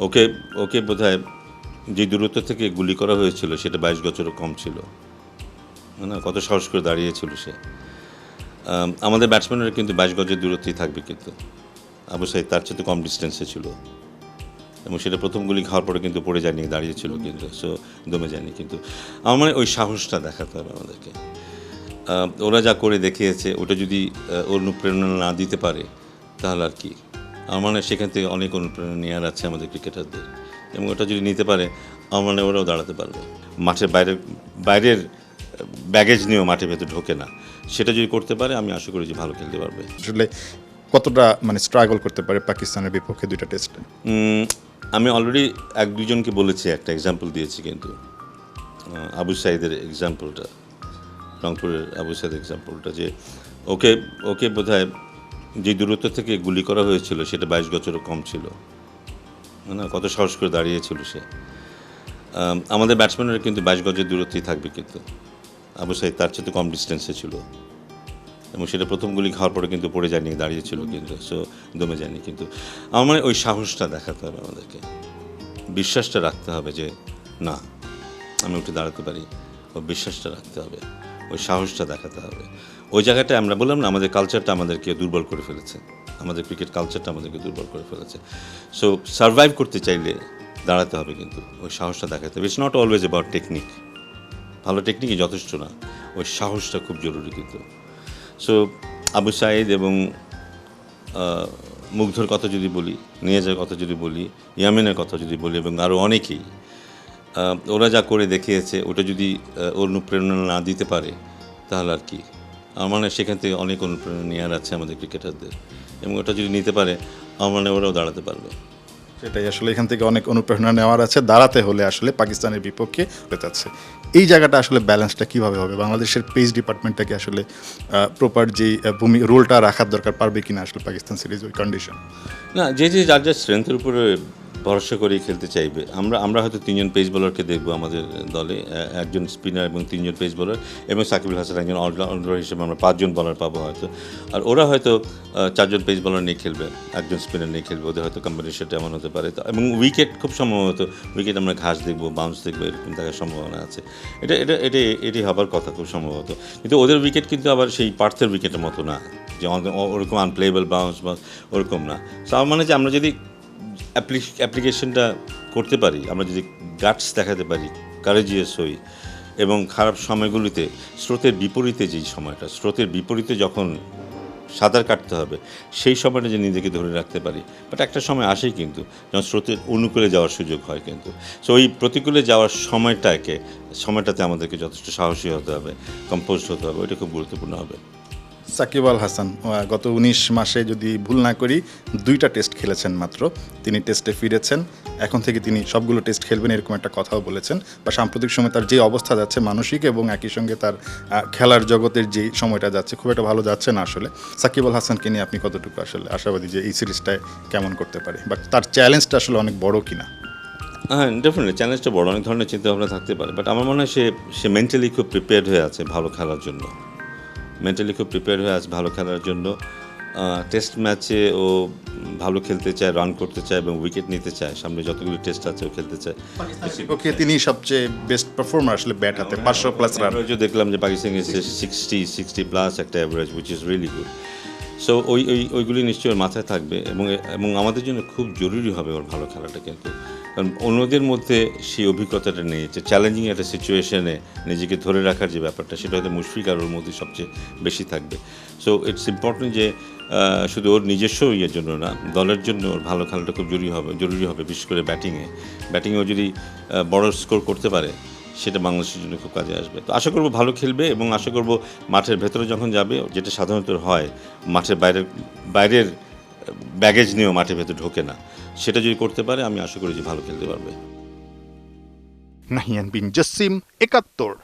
ওকে ওকে বোধহয় যে দূরত্ব থেকে গুলি করা হয়েছিল সেটা 22 গজেরও কম ছিল। না, কত সাহস করে দাঁড়িয়েছিল সে। আমাদের ব্যাটসম্যানরা কিন্তু 22 গজের দূরত্বেই থাকবে, কিন্তু আবু সাঈদ তার চেয়ে কম ডিস্টেন্সে ছিল এবং সেটা প্রথম গুলি খাওয়ার পরে কিন্তু পড়ে যায়নি, দাঁড়িয়েছিল কিন্তু, সো দমে যায়নি। কিন্তু আমার মানে ওই সাহসটা দেখাতে হবে আমাদেরকে। ওরা যা করে দেখিয়েছে ওটা যদি অনুপ্রেরণা না দিতে পারে তাহলে আর কি। আমার মানে সেখান থেকে অনেক অনুপ্রেরণা নেওয়ার আছে আমাদের ক্রিকেটারদের, এবং ওটা যদি নিতে পারে আমার মানে ওরাও দাঁড়াতে পারবে। মাঠের বাইরের ব্যাগেজ নিয়েও মাঠের ভেতর ঢোকে না, সেটা যদি করতে পারে আমি আশা করি যে ভালো খেলতে পারবে। আসলে কতটা মানে স্ট্রাগল করতে পারে পাকিস্তানের বিপক্ষে 2টা টেস্টে? আমি অলরেডি 1-2জনকে বলেছি, একটা এক্সাম্পল দিয়েছি, কিন্তু আবু সাঈদের এক্সাম্পলটা, রংপুরের আবু সাঈদের এক্সাম্পলটা, যে ওকে ওকে বোধহয় যে দূরত্ব থেকে গুলি করা হয়েছিল সেটা 22 গজেরও কম ছিল। না, কত সাহস করে দাঁড়িয়েছিল সে। আমাদের ব্যাটসম্যানরা কিন্তু 22 গজের দূরত্বেই থাকবে, কিন্তু আবু সাঈদ তার চেয়ে কম ডিস্টেন্সে ছিল এবং সেটা প্রথম গুলি খাওয়ার পরে কিন্তু পড়ে যায়নি, দাঁড়িয়েছিল কিন্তু, সো দমে যায়নি। কিন্তু আমার মানে ওই সাহসটা দেখাতে হবে আমাদেরকে, বিশ্বাসটা রাখতে হবে যে না, আমি উঠে দাঁড়াতে পারি। ওই বিশ্বাসটা রাখতে হবে, ওই সাহসটা দেখাতে হবে। ওই জায়গাটায় আমরা বললাম না, আমাদের কালচারটা আমাদেরকে দুর্বল করে ফেলেছে, আমাদের ক্রিকেট কালচারটা আমাদেরকে দুর্বল করে ফেলেছে। সো সারভাইভ করতে চাইলে দাঁড়াতে হবে, কিন্তু ওই সাহসটা দেখাতে হবে। It's not always about technique, ভালো টেকনিকই যথেষ্ট না, ওই সাহসটা খুব জরুরি। কিন্তু সো আবু সাঈদ এবং মুগ্ধর কথা যদি বলি, নিয়াজের কথা যদি বলি, ইয়ামিনের কথা যদি বলি, এবং আরও অনেকেই, ওরা যা করে দেখিয়েছে ওটা যদি অনুপ্রেরণা না দিতে পারে তাহলে আর কি। আমার মানে সেখান থেকে অনেক অনুপ্রেরণা নেওয়ার আছে আমাদের ক্রিকেটারদের, এবং ওটা যদি নিতে পারে আমার মানে ওরাও দাঁড়াতে পারবে। সেটাই, আসলে এখান থেকে অনেক অনুপ্রেরণা নেওয়ার আছে। দাঁড়াতে হলে আসলে পাকিস্তানের বিপক্ষে হতে যাচ্ছে। এই জায়গাটা আসলে ব্যালেন্সটা কীভাবে হবে? বাংলাদেশের পেস ডিপার্টমেন্টটাকে আসলে প্রপার যেই রোলটা রাখার দরকার, পারবে কিনা আসলে পাকিস্তান সিরিজ ওই কন্ডিশন? না, যে যার যার স্ট্রেংথের উপরে ভরসা করেই খেলতে চাইবে। আমরা হয়তো 3জন পেস বোলারকে দেখবো আমাদের দলে, একজন স্পিনার এবং 3জন পেস বোলার, এবং সাকিবুল হাসান একজন অলরাউন্ডার হিসেবে আমরা 5জন বোলার পাবো হয়তো। আর ওরা হয়তো 4জন পেস বোলার নিয়ে খেলবে, একজন স্পিনার নিয়ে খেলবে, ওদের হয়তো কম্বিনেশনটা এমন হতে পারে। এবং উইকেট খুব সম্ভবত উইকেট আমরা ঘাস দেখবো, বাউন্স দেখবো, এরকম থাকার সম্ভাবনা আছে। এটি হবার কথা খুব সম্ভবত। কিন্তু ওদের উইকেট কিন্তু আবার সেই পার্থের উইকেটের মতো না, যে ওরকম আনপ্লেয়েবল বাউন্স বা ওরকম না। সো আমার মানে যে আমরা যদি অ্যাপ্লিকেশনটা করতে পারি, আমরা যদি গাটস দেখাতে পারি, কারেজিয়াস হই, এবং খারাপ সময়গুলিতে স্রোতের বিপরীতে যেই সময়টা, স্রোতের বিপরীতে যখন সাঁতার কাটতে হবে সেই সময়টা যে নিজেকে ধরে রাখতে পারি। বাট একটা সময় আসেই কিন্তু যখন স্রোতের অনুকূলে যাওয়ার সুযোগ হয়, কিন্তু সো ওই প্রতিকূলে যাওয়ার সময়টাতে আমাদেরকে যথেষ্ট সাহসী হতে হবে, কম্পোজড হতে হবে, ওইটা খুব গুরুত্বপূর্ণ হবে। সাকিব আল হাসান গত 19 মাসে যদি ভুল না করি 2টা টেস্ট খেলেছেন মাত্র। তিনি টেস্টে ফিরেছেন, এখন থেকে তিনি সবগুলো টেস্ট খেলবেন এরকম একটা কথাও বলেছেন। বা সাম্প্রতিক সময় তার যে অবস্থা যাচ্ছে মানসিক এবং একই সঙ্গে তার খেলার জগতের যে সময়টা যাচ্ছে খুব একটা ভালো যাচ্ছে না আসলে। সাকিব আল হাসানকে নিয়ে আপনি কতটুকু আসলে আশাবাদী যে এই সিরিজটায় কেমন করতে পারে, বা তার চ্যালেঞ্জটা আসলে অনেক বড় কিনা? হ্যাঁ, ডেফিনেটলি চ্যালেঞ্জটা বড়, অনেক ধরনের চিন্তাভাবনা থাকতে পারে। বাট আমার মনে হয় সে মেন্টালি খুব প্রিপেয়ার্ড হয়ে আছে ভালো খেলার জন্য, মেন্টালি খুব প্রিপেয়ার হয়ে আছে ভালো খেলার জন্য। টেস্ট ম্যাচে ও ভালো খেলতে চায়, রান করতে চায় এবং উইকেট নিতে চায়। সামনে যতগুলো টেস্ট আছে ও খেলতে চায়। বিপক্ষে তিনি সবচেয়ে বেস্ট পারফর্মার আসলে ব্যাট হাতে, 500+ রান। অ্যাভারেজও দেখলাম যে পাকিস্তান 60+ একটা average, which is really good. So ওইগুলি নিশ্চয়ই ওর মাথায় থাকবে, এবং আমাদের জন্য খুব জরুরি হবে ওর ভালো খেলাটা। কিন্তু কারণ অন্যদের মধ্যে সেই অভিজ্ঞতাটা নেই, যে চ্যালেঞ্জিং একটা সিচুয়েশনে নিজেকে ধরে রাখার যে ব্যাপারটা, সেটা হয়তো মুশফিক আর ওর মধ্যে সবচেয়ে বেশি থাকবে। সো ইটস ইম্পর্টেন্ট যে শুধু ওর নিজস্ব ইয়ের জন্য না, দলের জন্য ওর ভালো খেলাটা খুব জরুরি হবে, বিশেষ করে ব্যাটিংয়েও যদি বড় স্কোর করতে পারে সেটা বাংলাদেশের জন্য খুব কাজে আসবে। তো আশা করব ভালো খেলবে, এবং আশা করব মাঠের ভেতরে যখন যাবে, যেটা সাধারণত হয়, মাঠের বাইরের ব্যাগেজ নিয়েও মাঠের ভেতরে ঢোকে না, সেটা যদি করতে পারে আমি আশা করি যে ভালো খেলতে পারবে। নাহিয়ান বিন জসিম, ৭১।